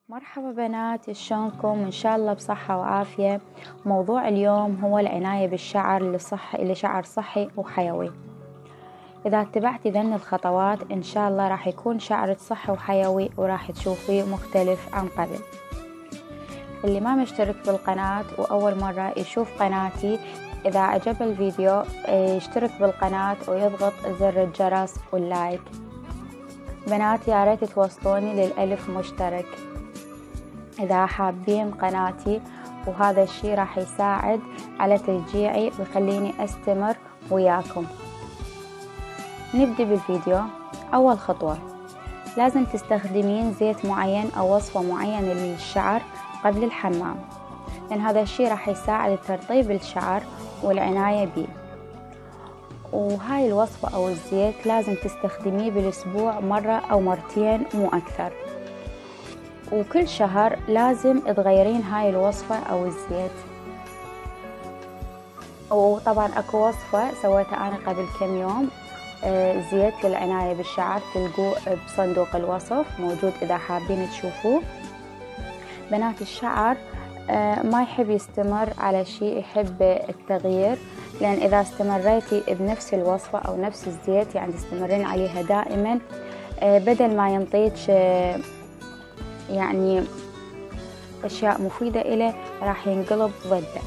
مرحبا بنات، شلونكم؟ إن شاء الله بصحة وعافية. موضوع اليوم هو العناية بالشعر لشعر صحي وحيوي. إذا اتبعتي ذن الخطوات إن شاء الله راح يكون شعرك صحي وحيوي وراح تشوفيه مختلف عن قبل. اللي ما مشترك بالقناة وأول مرة يشوف قناتي، إذا عجب الفيديو يشترك بالقناة ويضغط زر الجرس واللايك. بنات يا ريت توصلوني لل1000 مشترك إذا حابين قناتي، وهذا الشي راح يساعد على تشجيعي ويخليني أستمر وياكم. نبدأ بالفيديو. أول خطوة لازم تستخدمين زيت معين أو وصفة معينة للشعر قبل الحمام، لأن هذا الشي راح يساعد ترطيب الشعر والعناية به. وهاي الوصفة أو الزيت لازم تستخدميه بالأسبوع مرة أو مرتين مو أكثر، وكل شهر لازم تغيرين هاي الوصفة أو الزيت. وطبعا اكو وصفة سويتها أنا قبل كم يوم، زيت للعناية بالشعر، تلقوه بصندوق الوصف موجود إذا حابين تشوفوه. بنات الشعر ما يحب يستمر على شيء، يحب التغيير، لأن إذا استمريتي بنفس الوصفة أو نفس الزيت يعني تستمرين عليها دائما، بدل ما ينطيك يعني أشياء مفيدة إله راح ينقلب ضده.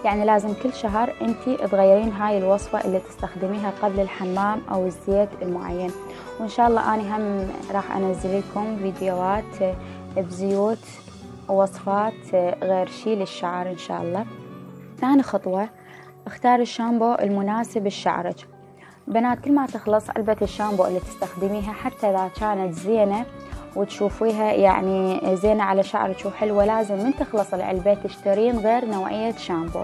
يعني لازم كل شهر انتي تغيرين هاي الوصفة اللي تستخدميها قبل الحمام أو الزيت المعين. وإن شاء الله أنا هم راح أنزل لكم فيديوهات بزيوت ووصفات غير شي للشعر إن شاء الله. ثاني خطوة، اختاري الشامبو المناسب لشعرك. بنات كل ما تخلص علبة الشامبو اللي تستخدميها، حتى إذا كانت زينة وتشوفيها يعني زينة على شعرك وحلوة، لازم من تخلص العلبة تشترين غير نوعية شامبو.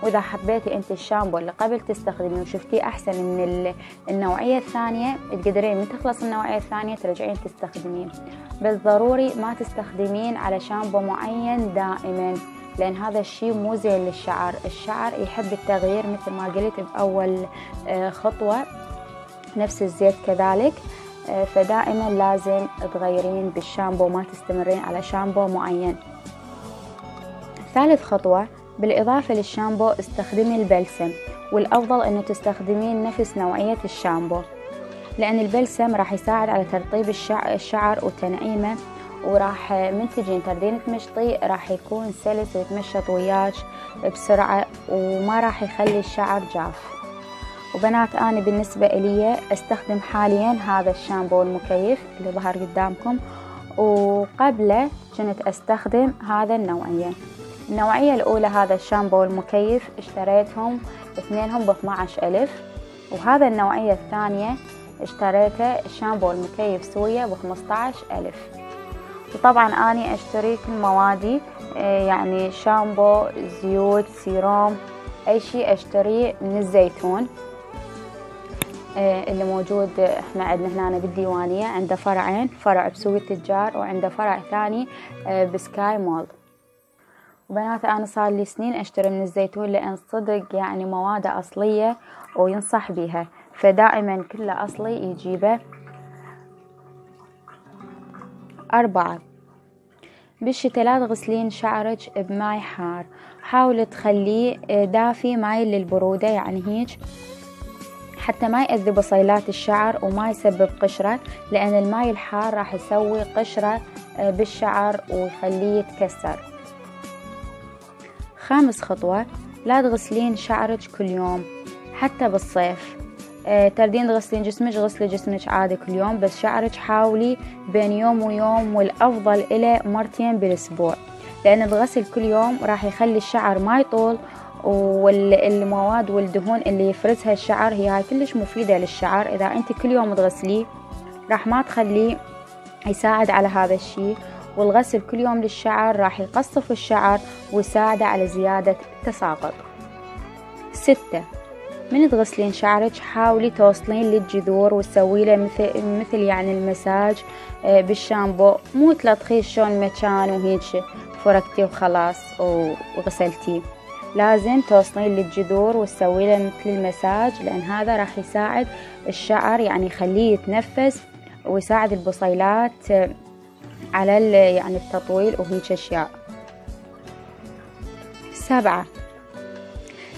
وإذا حبيتي أنت الشامبو اللي قبل تستخدميه وشفتيه أحسن من النوعية الثانية، تقدرين من تخلص النوعية الثانية ترجعين تستخدمين. بس ضروري ما تستخدمين على شامبو معين دائما، لأن هذا الشيء مو زين للشعر. الشعر يحب التغيير مثل ما قلت بأول خطوة، نفس الزيت كذلك. فدائما لازم تغيرين بالشامبو، ما تستمرين على شامبو معين. ثالث خطوة، بالإضافة للشامبو استخدمي البلسم، والأفضل أنه تستخدمين نفس نوعية الشامبو، لأن البلسم راح يساعد على ترطيب الشعر وتنعيمه، وراح من تجين تردين تمشطي راح يكون سلس ويتمشط وياك بسرعة، وما راح يخلي الشعر جاف. وبنات أنا بالنسبة إلي استخدم حاليا هذا الشامبو المكيف اللي ظهر قدامكم، وقبله كنت استخدم هذا النوعية الأولى. هذا الشامبو المكيف اشتريتهم اثنينهم ب12,000، وهذا النوعية الثانية اشتريته الشامبو المكيف سوية ب15,000. وطبعا أنا اشتري كل موادي، يعني شامبو، زيوت، سيروم، أي شيء اشتريه من الزيتون اللي موجود. احنا عندنا هنا بالديوانية عنده فرعين، فرع بسوق التجار وعنده فرع ثاني بسكاي مول. وبنات أنا صار لي سنين أشتري من الزيتون، لأن صدق يعني مواده أصلية وينصح بها، فدائما كله أصلي يجيبه. 4، بالشتاء لا تغسلين شعرك بماء حار، حاولي تخليه دافي مايل للبرودة، يعني هيك حتى ما يأذي بصيلات الشعر وما يسبب قشرة، لأن الماء الحار راح يسوي قشرة بالشعر ويخليه يتكسر. 5 خطوة، لا تغسلين شعرك كل يوم حتى بالصيف. تردين تغسلين جسمك، غسلي جسمك عادي كل يوم، بس شعرك حاولي بين يوم ويوم، والأفضل إلى مرتين بالأسبوع، لأن الغسل كل يوم راح يخلي الشعر ما يطول، والمواد والدهون اللي يفرزها الشعر هي هاي كلش مفيدة للشعر. إذا أنت كل يوم تغسليه راح ما تخليه يساعد على هذا الشيء، والغسل كل يوم للشعر راح يقصف الشعر ويساعده على زيادة التساقط. 6، من تغسلين شعرك حاولي توصلين للجذور وتسوي له مثل يعني المساج بالشامبو، مو تلطخيه شلون مكان وهيك فركتي وخلاص وغسلتيه. لازم توصلين للجذور وتسوي له مثل المساج، لأن هذا راح يساعد الشعر يعني يخليه يتنفس ويساعد البصيلات على يعني التطويل وهيك أشياء. 7،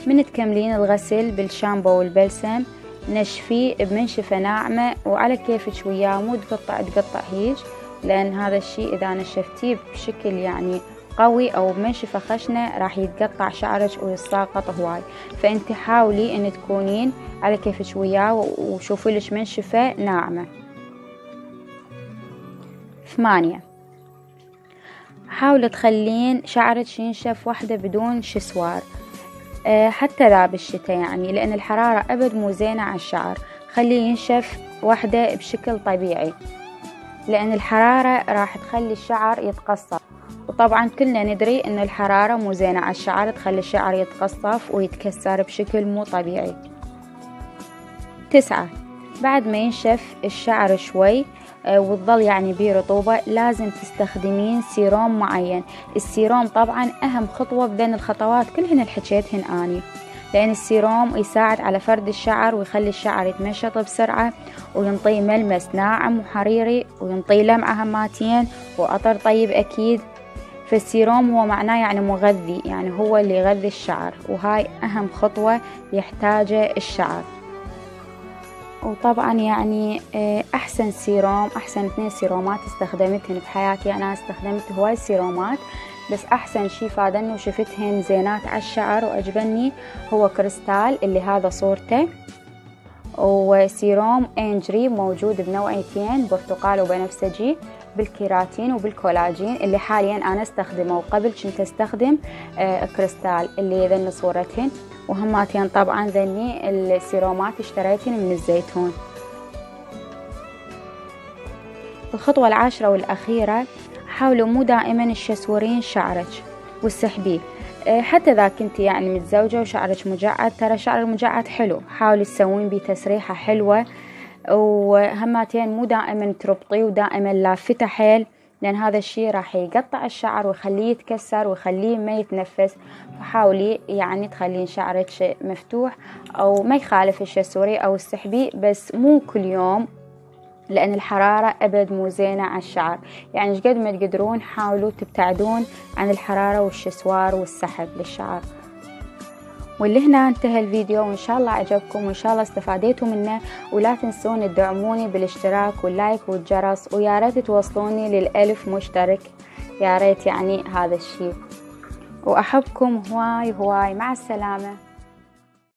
من تكملين الغسل بالشامبو والبلسم نشفيه بمنشفة ناعمة وعلى كيفك وياه، مو تقطع هيج، لأن هذا الشيء إذا نشفتيه بشكل يعني قوي أو بمنشفة خشنة راح يتقطع شعرك ويتساقط هواي. فأنت حاولي أن تكونين على كيفك وياه وشوفي لك منشفة ناعمة. 8، حاولي تخلين شعرك ينشف وحدة بدون شسوار، حتى ذا بالشتاء يعني، لأن الحرارة أبد مو زينة على الشعر. خليه ينشف وحدة بشكل طبيعي، لأن الحرارة راح تخلي الشعر يتقصف، وطبعا كلنا ندري أن الحرارة مو زينة على الشعر، تخلي الشعر يتقصف ويتكسر بشكل مو طبيعي. 9، بعد ما ينشف الشعر شوي وتظل يعني بيه رطوبة، لازم تستخدمين سيروم معين. السيروم طبعا أهم خطوة بين الخطوات كلهن اللي حكيتهن أني، لأن السيروم يساعد على فرد الشعر ويخلي الشعر يتمشط بسرعة وينطي ملمس ناعم وحريري وينطي لمعة هماتين وعطر طيب أكيد. فالسيروم هو معناه يعني مغذي، يعني هو اللي يغذي الشعر، وهاي أهم خطوة يحتاجه الشعر. وطبعا يعني أحسن سيروم، أحسن 2 سيرومات استخدمتهن بحياتي، أنا استخدمت هواي سيرومات، بس أحسن شي فادني وشفتهن زينات على الشعر وأجبني هو كريستال اللي هذا صورته، وسيروم انجري موجود بنوعيتين، برتقال وبنفسجي، بالكيراتين وبالكولاجين، اللي حاليا أنا استخدمه، وقبل كنت استخدم كريستال اللي ذن صورتهن، وهماتين طبعا ذني السيرومات اشتريتهن من الزيتون. الخطوة 10 والأخيرة، حاولوا مو دائما تشسورين شعرك وتسحبيه، حتى إذا كنت يعني متزوجة وشعرك مجعد، ترى شعر المجعد حلو، حاولي تسوين بيه تسريحة حلوة، وهماتين مو دائما تربطيه ودائما لافتة حيل، لأن هذا الشيء راح يقطع الشعر ويخليه يتكسر ويخليه ما يتنفس. فحاولي يعني تخلين شعرك مفتوح، أو ما يخالف الشسوري أو السحبي، بس مو كل يوم، لأن الحرارة أبد مو زينة على الشعر، يعني قد ما تقدرون حاولوا تبتعدون عن الحرارة والشسوار والسحب للشعر. واللي هنا انتهى الفيديو، وإن شاء الله عجبكم وإن شاء الله استفاديتوا منه، ولا تنسون تدعموني بالاشتراك واللايك والجرس، ويا ريت توصلوني لل1000 مشترك، يا ريت يعني هذا الشيء، وأحبكم هواي هواي. مع السلامة.